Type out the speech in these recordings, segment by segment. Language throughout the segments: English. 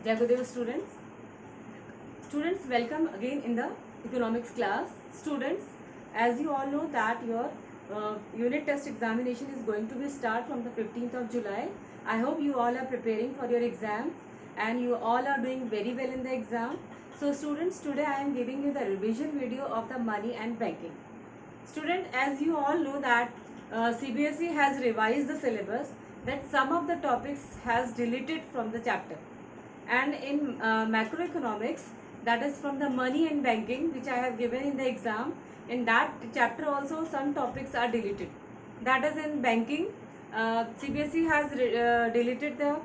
Jai Gurudev students. Students, welcome again in the economics class. Students, as you all know that your unit test examination is going to be start from the 15th of July. I hope you all are preparing for your exams and you all are doing very well in the exam. So students, today I am giving you the revision video of the money and banking. Student, as you all know that CBSE has revised the syllabus, that some of the topics has deleted from the chapter, and in macroeconomics, that is from the money and banking which I have given in the exam, in that chapter also some topics are deleted. That is in banking, CBSE has deleted the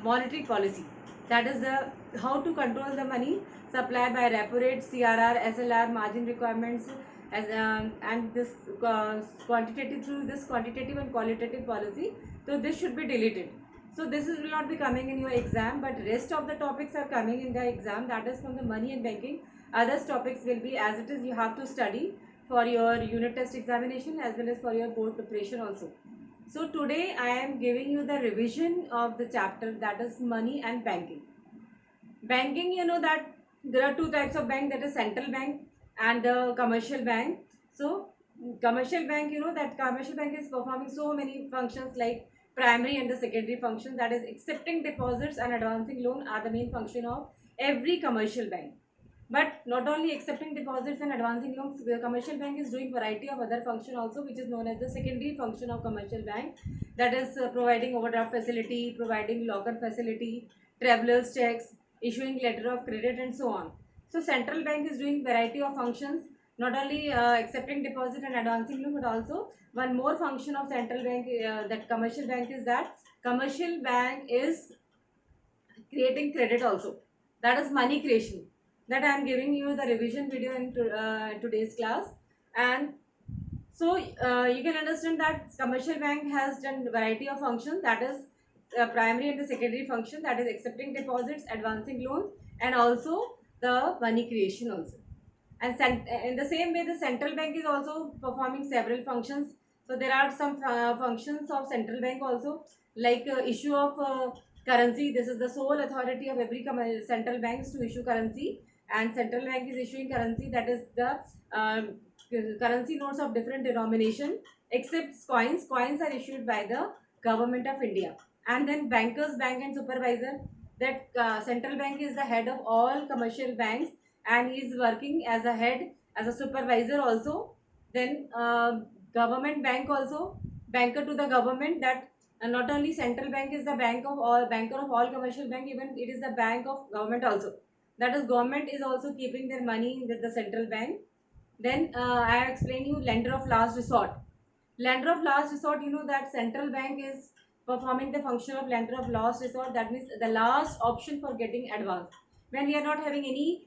monetary policy, that is the how to control the money supply by repo rate, CRR, SLR, margin requirements, as and this quantitative, through this quantitative and qualitative policy. So this should be deleted. So this will not be coming in your exam, but rest of the topics are coming in the exam, that is from the money and banking. Others topics will be as it is, you have to study for your unit test examination as well as for your board preparation also. So today I am giving you the revision of the chapter, that is money and banking. Banking, you know that there are two types of bank, that is central bank and the commercial bank. So commercial bank, you know that commercial bank is performing so many functions like primary and the secondary function, that is accepting deposits and advancing loan are the main function of every commercial bank. But not only accepting deposits and advancing loans, the commercial bank is doing variety of other function also, which is known as the secondary function of commercial bank, that is providing overdraft facility, providing locker facility, travelers checks, issuing letter of credit and so on. So central bank is doing variety of functions, not only accepting deposit and advancing loan, but also one more function of central bank, that commercial bank, is that commercial bank is creating credit also, that is money creation, that I am giving you the revision video in today's class. And so you can understand that commercial bank has done variety of functions, that is primary and the secondary function, that is accepting deposits, advancing loans, and also the money creation also. And in the same way, the central bank is also performing several functions. So there are some functions of central bank also, like issue of currency. This is the sole authority of every central banks to issue currency, and central bank is issuing currency, that is the currency notes of different denomination, except coins. Coins are issued by the government of India. And then bankers, bank and supervisor, that central bank is the head of all commercial banks, and he is working as a head, as a supervisor also. Then government bank also, banker to the government, that not only central bank is the bank of all, banker of all commercial bank, even it is the bank of government also, that is government is also keeping their money with the central bank. Then I explain you lender of last resort. Lender of last resort, you know that central bank is performing the function of lender of last resort, that means the last option for getting advance when we are not having any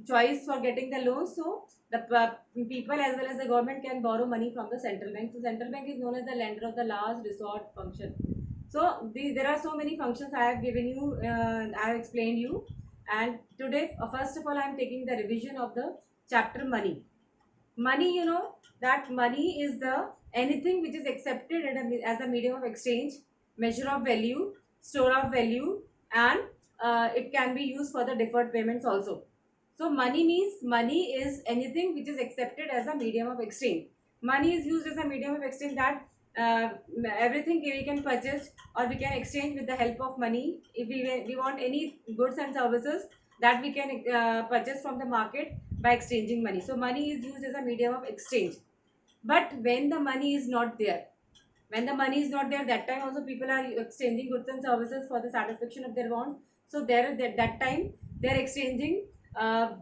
choice for getting the loan. So the people as well as the government can borrow money from the central bank. So central bank is known as the lender of the last resort function. So there are so many functions I have given you, I have explained you. And today first of all I am taking the revision of the chapter money. Money, you know that money is the anything which is accepted as a medium of exchange, measure of value, store of value, and it can be used for the deferred payments also. So money means, money is anything which is accepted as a medium of exchange. Money is used as a medium of exchange, that uh, everything we can purchase or we can exchange with the help of money. If we want any goods and services, that we can purchase from the market by exchanging money. So money is used as a medium of exchange. But when the money is not there, when the money is not there, that time also people are exchanging goods and services for the satisfaction of their wants. So there that time they are exchanging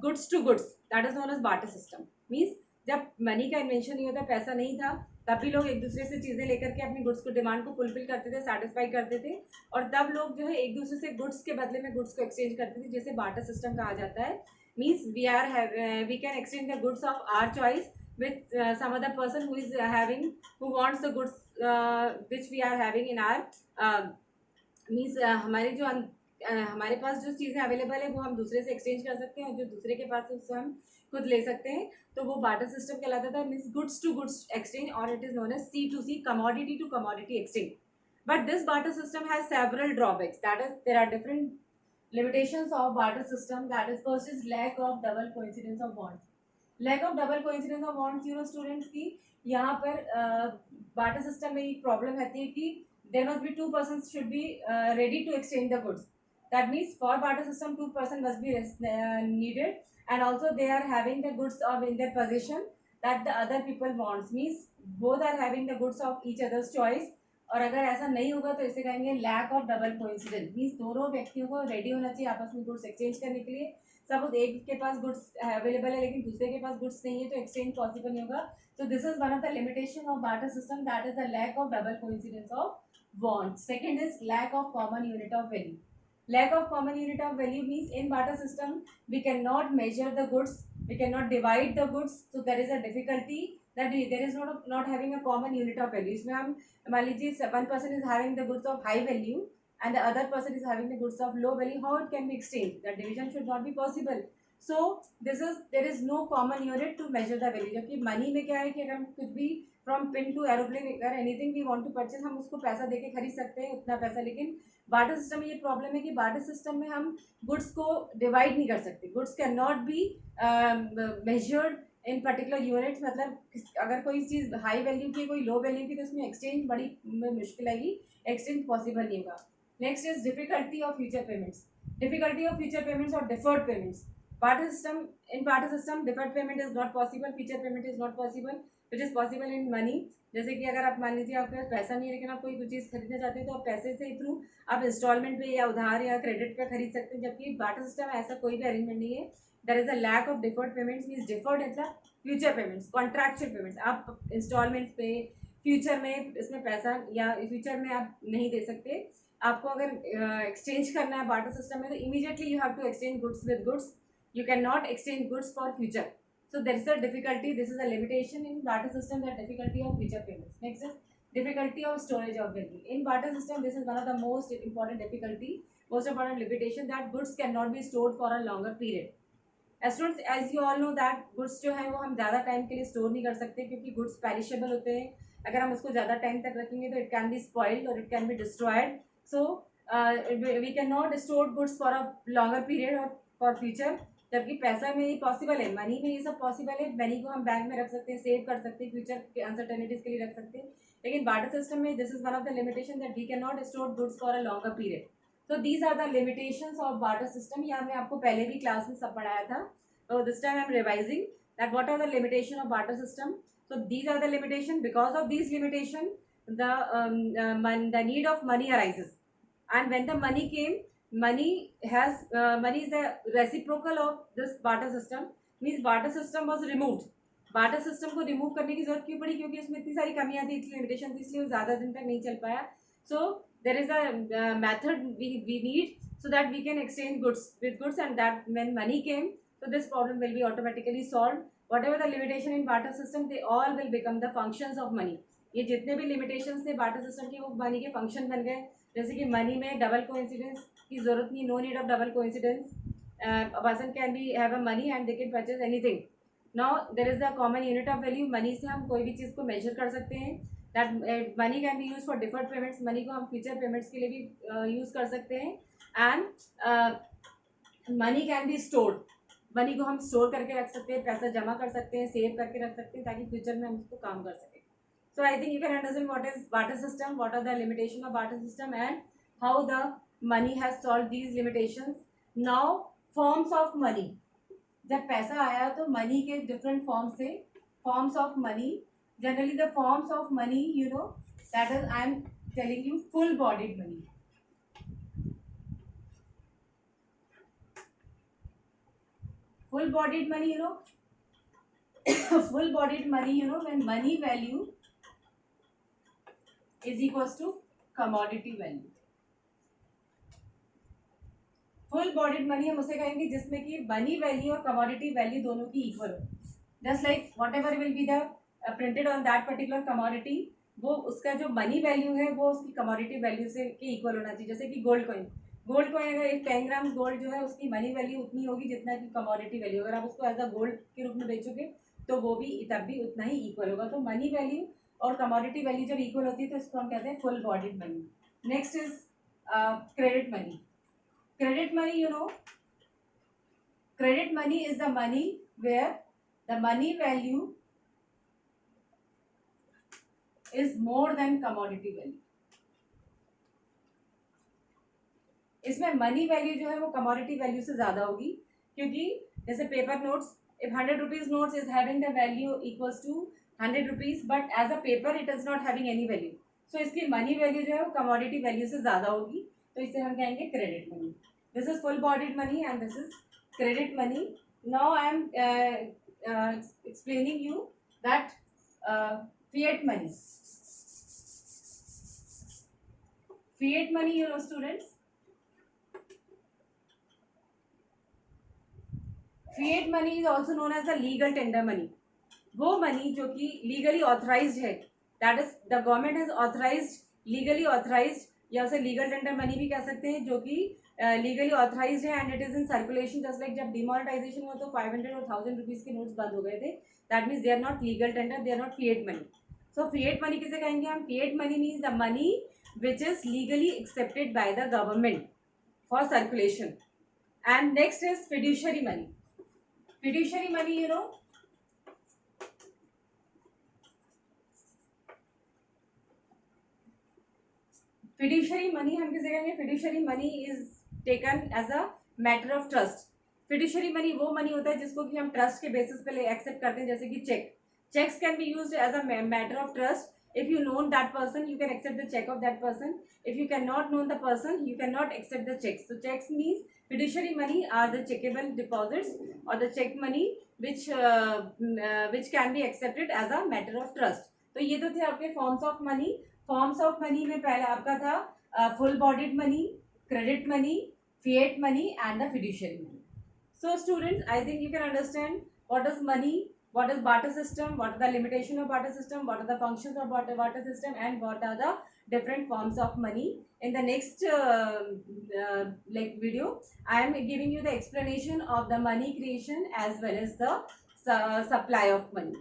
goods to goods, that is known as barter system. Means जब money का invention नहीं होता, पैसा नहीं था, तभी लोग एक दूसरे से चीज़ें लेकर के अपनी गुड्स को डिमांड को फुलफिल करते थे, सेटिस्फाई करते थे, और तब लोग जो है एक दूसरे से गुड्स के बदले में गुड्स को एक्सचेंज करते थे, जैसे बार्टर सिस्टम कहा जाता है. Means we can exchange the goods of our choice with some other person who is who wants the goods which we are having in our means हमारे जो हमारे पास जो चीज़ें अवेलेबल है वो हम दूसरे से एक्सचेंज कर सकते हैं, और जो दूसरे के पास है उससे हम खुद ले सकते हैं. तो वो बार्टर सिस्टम कहलाता था, means goods to goods exchange, और it is known as C2C, commodity to commodity exchange. But this barter system has several drawbacks. That is, there are different limitations of barter system, that is first is lack of double coincidence of bonds. Lack of double coincidence of bonds, students की यहाँ पर barter system में एक problem रहती है कि there must be two person should be ready to exchange the goods. That means for barter system two person must be needed, and also they are having the goods of in their possession that the other people wants, means both are having the goods of each other's choice. और अगर ऐसा नहीं होगा तो इसे कहेंगे lack of double coincidence, means दोनों व्यक्तियों को रेडी होना चाहिए आपस में गुड्स एक्सचेंज करने के लिए. सपोज एक के पास गुड्स अवेलेबल है लेकिन दूसरे के पास गुड्स नहीं है तो एक्सचेंज पॉसिबल नहीं होगा. तो this is one of the limitation of barter system, that is the lack of double coincidence of bond. Second is lack of common unit of value. Lack of common unit of value means in barter system we cannot measure the goods, we cannot divide the goods, so there is a difficulty that there is not having a common unit of value. इसमें हम मान लीजिए one person is having the goods of high value and the other person is having the goods of low value, how it can be exchanged? That division should not be possible. So there is no common unit to measure the value. जबकि money में क्या है कि अगर हम कुछ भी from pin to aeroplane, अगर anything we want to purchase हम उसको पैसा देके खरीद सकते हैं उतना पैसा. लेकिन बार्टर सिस्टम में ये प्रॉब्लम है कि बार्टर सिस्टम में हम गुड्स को डिवाइड नहीं कर सकते. Goods can not be measured in particular units. मतलब अगर कोई चीज़ हाई वैल्यू की कोई लो वैल्यू की तो उसमें एक्सचेंज बड़ी मुश्किल आएगी, एक्सचेंज पॉसिबल नहीं होगा. Next is difficulty of future payments. Difficulty of future payments और deferred payments. Barter system, in barter system deferred payment is not possible, future payment is not possible, which is possible in money. जैसे कि अगर आप मान लीजिए आपके पास पैसा नहीं है लेकिन आप कोई कुछ चीज़ खरीदना चाहते हैं तो आप पैसे से थ्रू आप इंस्टॉलमेंट पे या उधार या क्रेडिट पे खरीद सकते हैं. जबकि बार्टर सिस्टम में ऐसा कोई भी अरेंजमेंट नहीं है. There is a lack of deferred payments, means deferred मतलब फ्यूचर पेमेंट्स, कॉन्ट्रैक्चुअल पेमेंट्स. आप इंस्टॉलमेंट्स पे फ्यूचर में इसमें पैसा या फ्यूचर में आप नहीं दे सकते. आपको अगर एक्सचेंज करना है बार्टर सिस्टम में तो immediately you have to exchange goods with goods. You can not exchange goods for future. So there is a difficulty. This is a limitation in barter system, that difficulty of future payments. Next is difficulty of storage of value. In barter system, this is one of the most important difficulty, most important limitation, that goods cannot be stored for a longer period. Students, as you all know that goods जो है वो हम ज़्यादा time के लिए store नहीं कर सकते क्योंकि गुड्स पेरिशेबल होते हैं. अगर हम उसको ज़्यादा टाइम तक रखेंगे तो इट कैन बी स्पॉइल्ड और it can be destroyed. So we can not store goods for a longer period और फॉर फ्यूचर. जबकि पैसा में ये पॉसिबल है, मनी में ये सब पॉसिबल है. मनी को हम बैंक में रख सकते हैं, सेव कर सकते हैं, फ्यूचर के अनसर्टेनिटीज के लिए रख सकते हैं. लेकिन बार्टर सिस्टम में this is one of the limitation, that we can not store goods for a longer period. तो these are the limitations of barter system. ये हमने आपको पहले भी क्लास में सब पढ़ाया था. तो this time I am revising that what are the limitation of barter system. So these are the limitation. Because of these limitation, the need of money arises, and when the money came, money is the reciprocal of this barter system. Means barter system was removed. Barter system को remove करने की जरूरत क्यों पड़ी? क्योंकि उसमें इतनी सारी कमियां थी, इतनी लिमिटेशन थी, इसलिए वो ज़्यादा दिन तक नहीं चल पाया. So there is a method we need so that we can exchange goods with goods, and that when money came, so this problem will be automatically solved. Whatever the limitation in barter system, they all will become the functions of money. ये जितने भी limitations थे barter system के वो money के function बन गए. जैसे कि मनी में डबल कोइंसिडेंस की जरूरत नहीं, no need of double coincidence. Person can be have a money and they can purchase anything. Now there is the common unit of value. Money से हम कोई भी चीज़ को मेजर कर सकते हैं. That money can be use for deferred payments. Money को हम फ्यूचर पेमेंट्स के लिए भी यूज़ कर सकते हैं. And money can be stored. Money को हम स्टोर करके रख सकते हैं, पैसा जमा कर सकते हैं, सेव करके रख सकते हैं ताकि फ्यूचर में हम उसको काम कर सकें. So I think you can understand what is barter system, what are the limitation of barter system, and how the money has solved these limitations. Now forms of money. जब पैसा आया तो मनी के different forms थे. Forms of money. Generally the forms of money, you know, that is I am telling you full bodied money. Full bodied money, you know, full bodied money, you know, when money value is equals to commodity value. Full bodied money हम उसे कहेंगे जिसमें कि money value और commodity value दोनों की equal हो. Just like what ever will be the printed on that particular commodity, वो उसका जो मनी वैल्यू है वो उसकी कमोडिटी वैल्यू से के इक्वल होना चाहिए. जैसे कि गोल्ड कॉइन अगर एक 10 ग्राम्स गोल्ड जो है उसकी मनी वैल्यू उतनी होगी जितना कि कमोडिटी वैल्यू. अगर आप उसको एज अ गोल्ड के रूप में बेचोगे तो वो भी तब भी उतना ही इक्वल होगा. तो मनी वैल्यू और कमोडिटी वैल्यू जब इक्वल होती है तो इसको हम कहते हैं full bodied money. Next is credit money. Credit money, you know, credit money is the money where the money value is more than commodity value. इसमें मनी वैल्यू जो है वो कमोडिटी वैल्यू से ज़्यादा होगी, क्योंकि जैसे paper notes, if 100 rupees notes is having the value equals to 100 rupees, but as a paper it is not having any value, so इसकी मनी वैल्यू जो है वो कमोडिटी वैल्यू से ज़्यादा होगी, तो इसे हम कहेंगे credit money. This is full bodied money and this is credit money. Now I am explaining you that fiat money. Fiat money, you know, students, fiat money is also known as the legal tender money. वो money जो कि legally authorised है, that is the government has authorised, legally authorised, या उसे legal tender money भी कह सकते हैं, जो कि लीगली ऑथराइज्ड है and it is in circulation. Just like जब डिमोनेटाइजेशन हुआ तो 500 और 1000 रुपीज के नोट्स बंद हो गए थे, that means they are not legal tender, they are not fiat money. So fiat money किसे कहेंगे हम? Fiat money means the money which is legally accepted by the government for circulation. And next is fiduciary money. Fiduciary money, you know, fiduciary money हम किसे कहेंगे? Fiduciary money is taken as a matter of trust. Fiduciary money वो money होता है जिसको कि हम trust के बेसिस पे एक्सेप्ट करते हैं, जैसे कि cheque. Cheques can be used as a matter of trust. if you known that person, you can accept the check of that person. if you cannot know the person, you cannot accept the checks. So checks means fiduciary money are the checkable deposits or the check money which can be accepted as a matter of trust. तो ये तो थे आपके forms of money. Forms of money में पहले आपका था full bodied money, credit money, fiat money and the fiduciary money. So students, I think you can understand what is money, what is barter system, what are the limitation of barter system, what are the functions of barter system, and what are the different forms of money. In the next like video, I am giving you the explanation of the money creation as well as the supply of money.